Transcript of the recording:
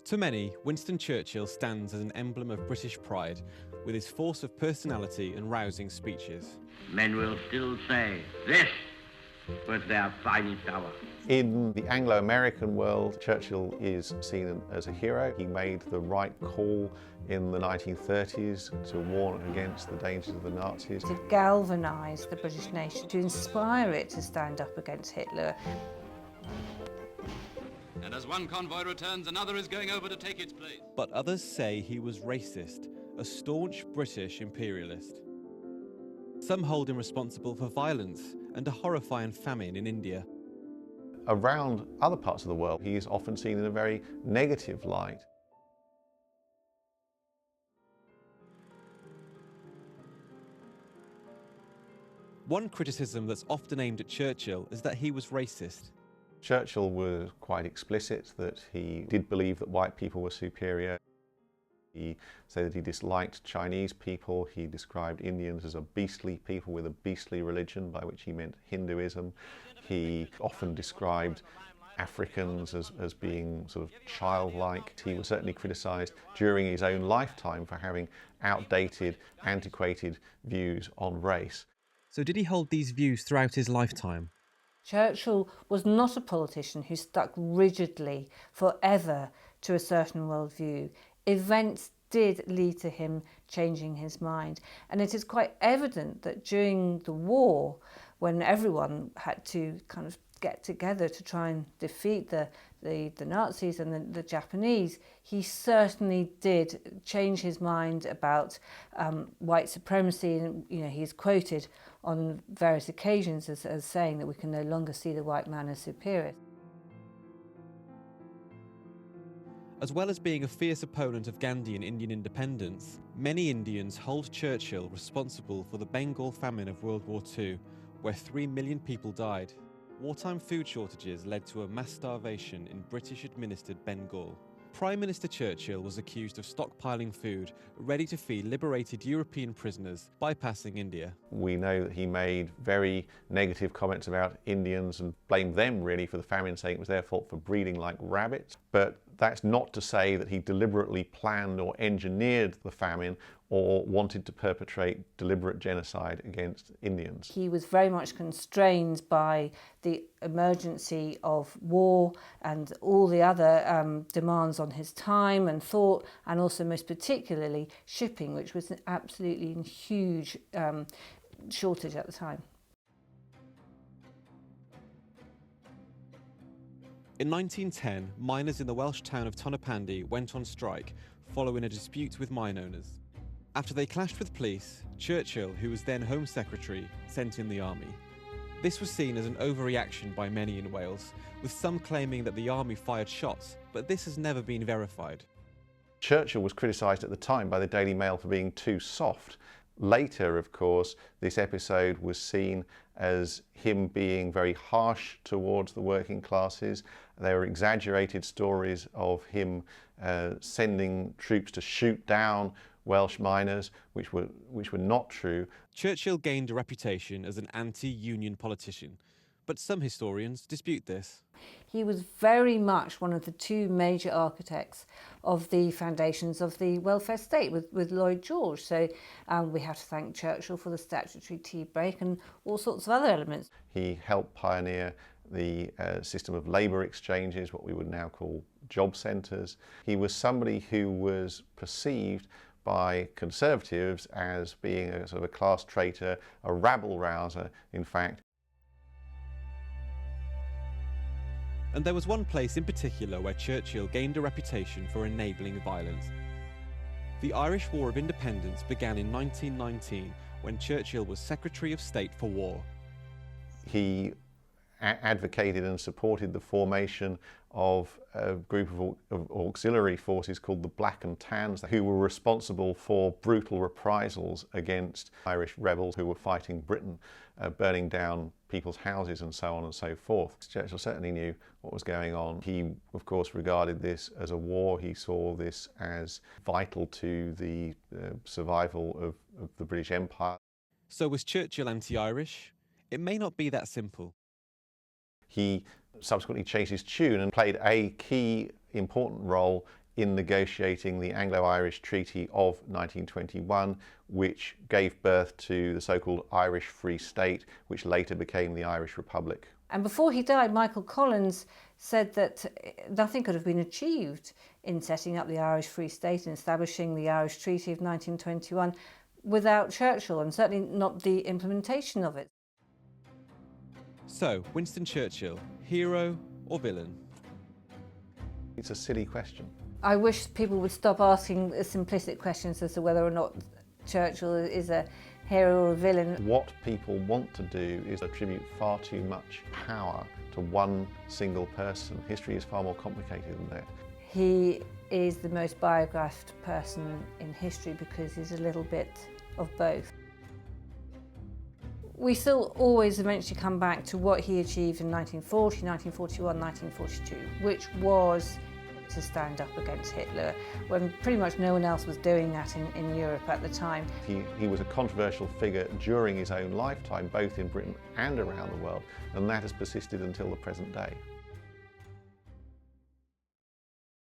To many, Winston Churchill stands as an emblem of British pride, with his force of personality and rousing speeches. Men will still say, this was their finest hour. In the Anglo-American world, Churchill is seen as a hero. He made the right call in the 1930s to warn against the dangers of the Nazis. To galvanise the British nation, to inspire it to stand up against Hitler. And as one convoy returns, another is going over to take its place. But others say he was racist, a staunch British imperialist. Some hold him responsible for violence and a horrifying famine in India. Around other parts of the world, he is often seen in a very negative light. One criticism that's often aimed at Churchill is that he was racist. Churchill was quite explicit that he did believe that white people were superior. He said that he disliked Chinese people. He described Indians as a beastly people with a beastly religion, by which he meant Hinduism. He often described Africans as being sort of childlike. He was certainly criticised during his own lifetime for having outdated, antiquated views on race. So did he hold these views throughout his lifetime? Churchill was not a politician who stuck rigidly forever to a certain worldview. Events did lead to him changing his mind. And it is quite evident that during the war, when everyone had to kind of get together to try and defeat the Nazis and the Japanese, he certainly did change his mind about white supremacy. And he's quoted on various occasions as saying that we can no longer see the white man as superior. As well as being a fierce opponent of Gandhian Indian independence, many Indians hold Churchill responsible for the Bengal famine of World War II, where 3 million people died. Wartime food shortages led to a mass starvation in British-administered Bengal. Prime Minister Churchill was accused of stockpiling food ready to feed liberated European prisoners, bypassing India. We know that he made very negative comments about Indians and blamed them really for the famine, saying it was their fault for breeding like rabbits. But that's not to say that he deliberately planned or engineered the famine or wanted to perpetrate deliberate genocide against Indians. He was very much constrained by the emergency of war and all the other demands on his time and thought, and also most particularly shipping, which was an absolutely huge shortage at the time. In 1910, miners in the Welsh town of Tonopandi went on strike following a dispute with mine owners. After they clashed with police, Churchill, who was then Home Secretary, sent in the army. This was seen as an overreaction by many in Wales, with some claiming that the army fired shots, but this has never been verified. Churchill was criticised at the time by the Daily Mail for being too soft. Later, of course, this episode was seen as him being very harsh towards the working classes. There were exaggerated stories of him sending troops to shoot down Welsh miners, which were not true. Churchill gained a reputation as an anti-union politician, but some historians dispute this. He was very much one of the two major architects of the foundations of the welfare state with Lloyd George. So we have to thank Churchill for the statutory tea break and all sorts of other elements. He helped pioneer the system of labour exchanges, what we would now call job centres. He was somebody who was perceived by Conservatives as being a sort of a class traitor, a rabble-rouser, in fact. And there was one place in particular where Churchill gained a reputation for enabling violence. The Irish War of Independence began in 1919 when Churchill was Secretary of State for War. He advocated and supported the formation of a group of auxiliary forces called the Black and Tans, who were responsible for brutal reprisals against Irish rebels who were fighting Britain, burning down people's houses and so on and so forth. Churchill certainly knew what was going on. He, of course, regarded this as a war. He saw this as vital to the survival of the British Empire. So was Churchill anti-Irish? It may not be that simple. He subsequently changed his tune and played a key important role in negotiating the Anglo-Irish Treaty of 1921, which gave birth to the so-called Irish Free State, which later became the Irish Republic. And before he died, Michael Collins said that nothing could have been achieved in setting up the Irish Free State and establishing the Irish Treaty of 1921 without Churchill, and certainly not the implementation of it. So, Winston Churchill, hero or villain? It's a silly question. I wish people would stop asking simplistic questions as to whether or not Churchill is a hero or a villain. What people want to do is attribute far too much power to one single person. History is far more complicated than that. He is the most biographed person in history because he's a little bit of both. We still always eventually come back to what he achieved in 1940, 1941, 1942, which was to stand up against Hitler, when pretty much no one else was doing that in Europe at the time. He was a controversial figure during his own lifetime, both in Britain and around the world, and that has persisted until the present day.